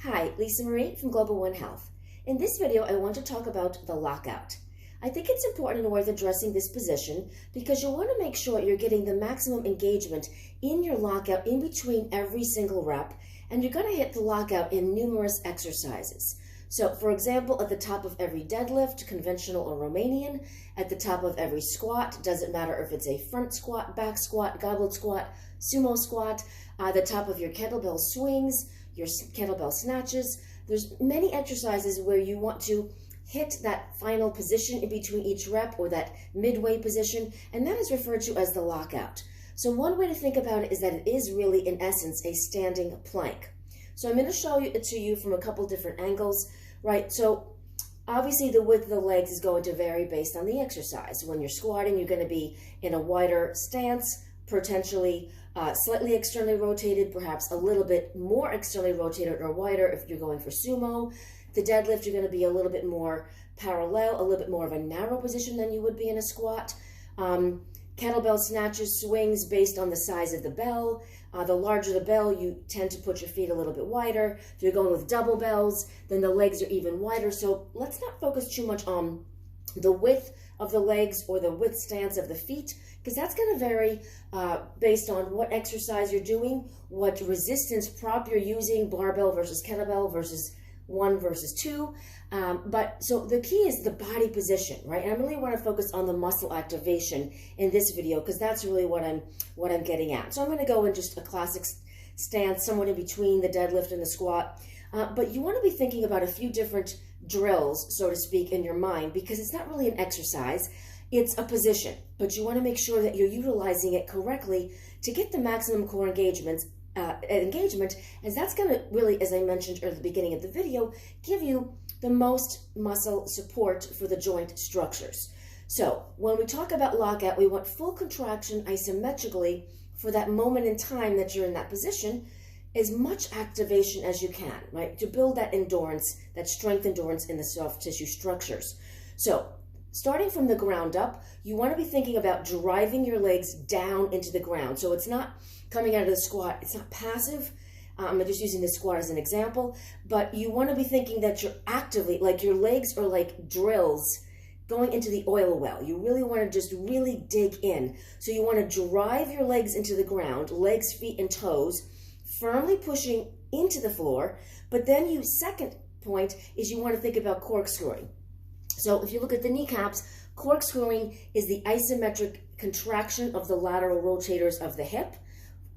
Hi, Lisa Marie from Global One Health. In this video, I want to talk about the lockout. I think it's important and worth addressing this position because you want to make sure you're getting the maximum engagement in your lockout in between every single rep, and you're going to hit the lockout in numerous exercises. So, for example, at the top of every deadlift, conventional or Romanian, at the top of every squat, doesn't matter if it's a front squat, back squat, goblet squat, sumo squat, the top of your kettlebell swings, your kettlebell snatches. There's many exercises where you want to hit that final position in between each rep or that midway position, and that is referred to as the lockout. So one way to think about it is that it is really, in essence, a standing plank. So I'm going to show it to you from a couple different angles, right? So obviously the width of the legs is going to vary based on the exercise. When you're squatting, you're going to be in a wider stance, potentially slightly externally rotated, perhaps a little bit more externally rotated or wider if you're going for sumo. The deadlift, you're going to be a little bit more parallel, a little bit more of a narrow position than you would be in a squat. Kettlebell snatches, swings based on the size of the bell. The larger the bell, you tend to put your feet a little bit wider. If you're going with double bells, then the legs are even wider. So let's not focus too much on the width of the legs or the width stance of the feet, because that's going to vary based on what exercise you're doing, what resistance prop you're using, barbell versus kettlebell versus 1 versus 2. So the key is the body position, right? And I really want to focus on the muscle activation in this video because that's really what I'm getting at. So I'm going to go in just a classic stance, somewhat in between the deadlift and the squat. But you want to be thinking about a few different drills, so to speak, in your mind, because it's not really an exercise. It's a position, but you want to make sure that you're utilizing it correctly to get the maximum core engagement, as that's going to really, as I mentioned at the beginning of the video, give you the most muscle support for the joint structures. So when we talk about lockout, we want full contraction isometrically for that moment in time that you're in that position, as much activation as you can, right? To build that endurance, that strength endurance in the soft tissue structures. So starting from the ground up, you want to be thinking about driving your legs down into the ground. So it's not coming out of the squat, it's not passive. I'm just using the squat as an example, but you want to be thinking that you're actively, like your legs are like drills going into the oil well. You really want to just really dig in. So you want to drive your legs into the ground, legs, feet, and toes, firmly pushing into the floor. But then second point is you want to think about corkscrewing. So if you look at the kneecaps, corkscrewing is the isometric contraction of the lateral rotators of the hip.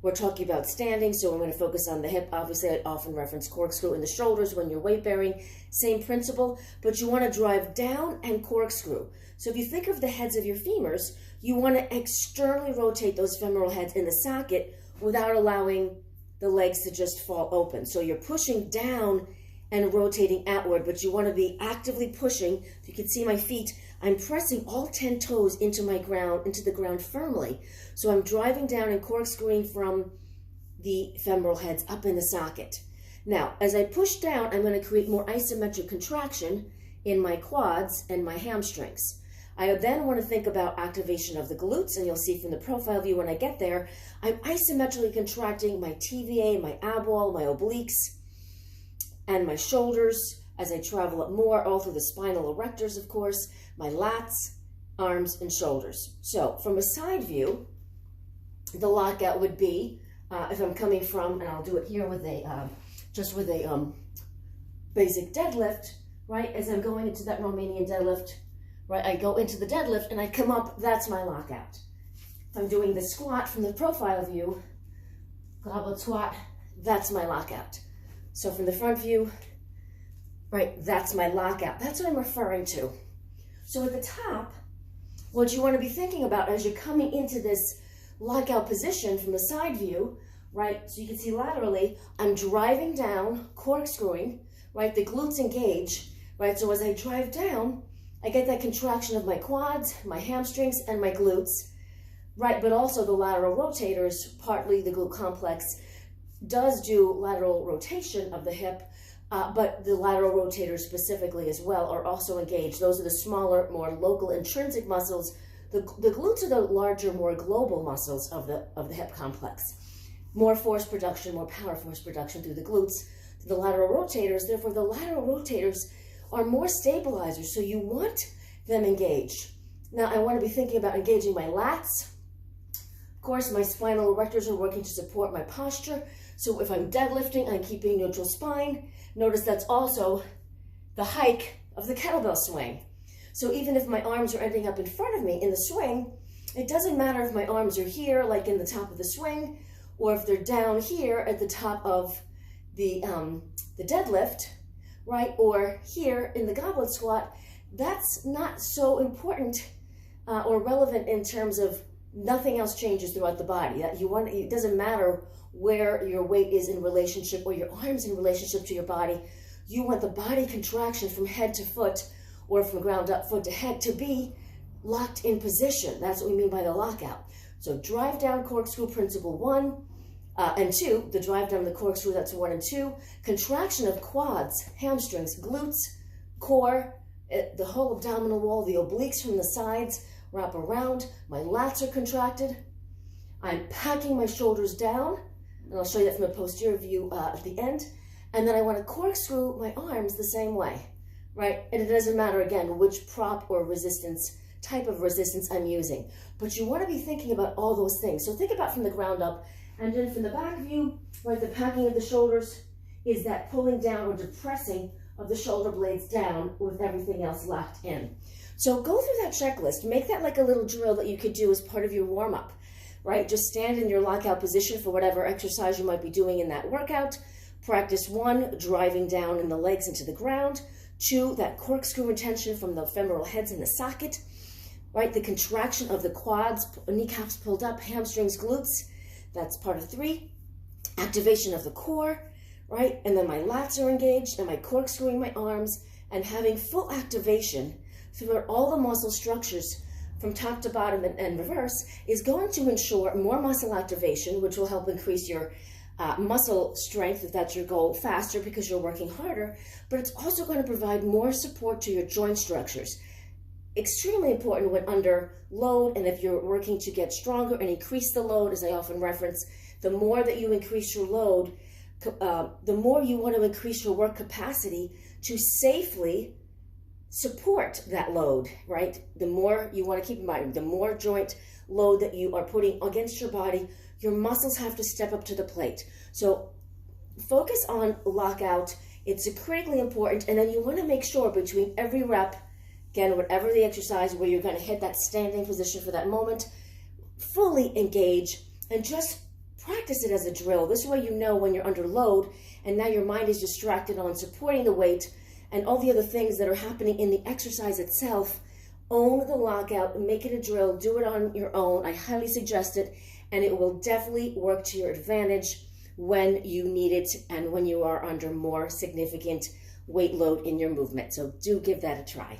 We're talking about standing, so I'm going to focus on the hip. Obviously, I often reference corkscrew in the shoulders when you're weight bearing. Same principle, but you want to drive down and corkscrew. So if you think of the heads of your femurs, you want to externally rotate those femoral heads in the socket without allowing the legs to just fall open. So you're pushing down and rotating outward, but you want to be actively pushing. If you can see my feet, I'm pressing all 10 toes into the ground firmly. So I'm driving down and corkscrewing from the femoral heads up in the socket. Now, as I push down, I'm going to create more isometric contraction in my quads and my hamstrings. I then want to think about activation of the glutes, and you'll see from the profile view when I get there, I'm isometrically contracting my TVA, my ab wall, my obliques, and my shoulders as I travel up more, all through the spinal erectors, of course, my lats, arms, and shoulders. So from a side view, the lockout would be, if I'm coming from, and I'll do it here with just with a basic deadlift, right? As I'm going into that Romanian deadlift, right? I go into the deadlift and I come up, that's my lockout. If I'm doing the squat from the profile view, goblet squat, that's my lockout. So from the front view, right, that's my lockout. That's what I'm referring to. So at the top, what you want to be thinking about as you're coming into this lockout position from the side view, right, so you can see laterally, I'm driving down, corkscrewing, right, the glutes engage, right, so as I drive down, I get that contraction of my quads, my hamstrings, and my glutes, right, but also the lateral rotators, partly the glute complex, does do lateral rotation of the hip, but the lateral rotators specifically as well are also engaged. Those are the smaller, more local intrinsic muscles. The glutes are the larger, more global muscles of the hip complex. More force production, more power force production through the glutes. the lateral rotators. Therefore, the lateral rotators are more stabilizers, so you want them engaged. Now, I want to be thinking about engaging my lats. Of course, my spinal erectors are working to support my posture. So if I'm deadlifting, I'm keeping neutral spine. Notice that's also the hike of the kettlebell swing. So even if my arms are ending up in front of me in the swing, it doesn't matter if my arms are here, like in the top of the swing, or if they're down here at the top of the deadlift, right? Or here in the goblet squat. That's not so important or relevant in terms of nothing else changes throughout the body. It doesn't matter where your weight is in relationship or your arms in relationship to your body. You want the body contraction from head to foot or from ground up, foot to head, to be locked in position. That's what we mean by the lockout. So drive down corkscrew principle 1 and 2, the drive down the corkscrew, that's 1 and 2. Contraction of quads, hamstrings, glutes, core, the whole abdominal wall, the obliques from the sides wrap around. My lats are contracted. I'm packing my shoulders down, and I'll show you that from a posterior view at the end. And then I want to corkscrew my arms the same way, right? And it doesn't matter, again, which prop or resistance, type of resistance I'm using. But you want to be thinking about all those things. So think about from the ground up, and then from the back view, right, the packing of the shoulders is that pulling down or depressing of the shoulder blades down with everything else locked in. So go through that checklist. Make that like a little drill that you could do as part of your warm-up, right? Just stand in your lockout position for whatever exercise you might be doing in that workout. Practice 1, driving down in the legs into the ground. 2, that corkscrew retention from the femoral heads in the socket, right? The contraction of the quads, kneecaps pulled up, hamstrings, glutes. That's part of 3. Activation of the core, right? And then my lats are engaged, and my corkscrewing my arms, and having full activation throughout all the muscle structures from top to bottom and reverse is going to ensure more muscle activation, which will help increase your muscle strength, if that's your goal, faster because you're working harder, but it's also going to provide more support to your joint structures. Extremely important when under load, and if you're working to get stronger and increase the load, as I often reference, the more that you increase your load, the more you want to increase your work capacity to safely support that load, right? The more you want to keep in mind, the more joint load that you are putting against your body, your muscles have to step up to the plate. So focus on lockout. It's critically important. And then you want to make sure between every rep, again, whatever the exercise where you're going to hit that standing position for that moment, fully engage and just practice it as a drill. This way you know when you're under load and now your mind is distracted on supporting the weight and all the other things that are happening in the exercise itself. Own the lockout, make it a drill, do it on your own. I highly suggest it, and it will definitely work to your advantage when you need it and when you are under more significant weight load in your movement. So do give that a try.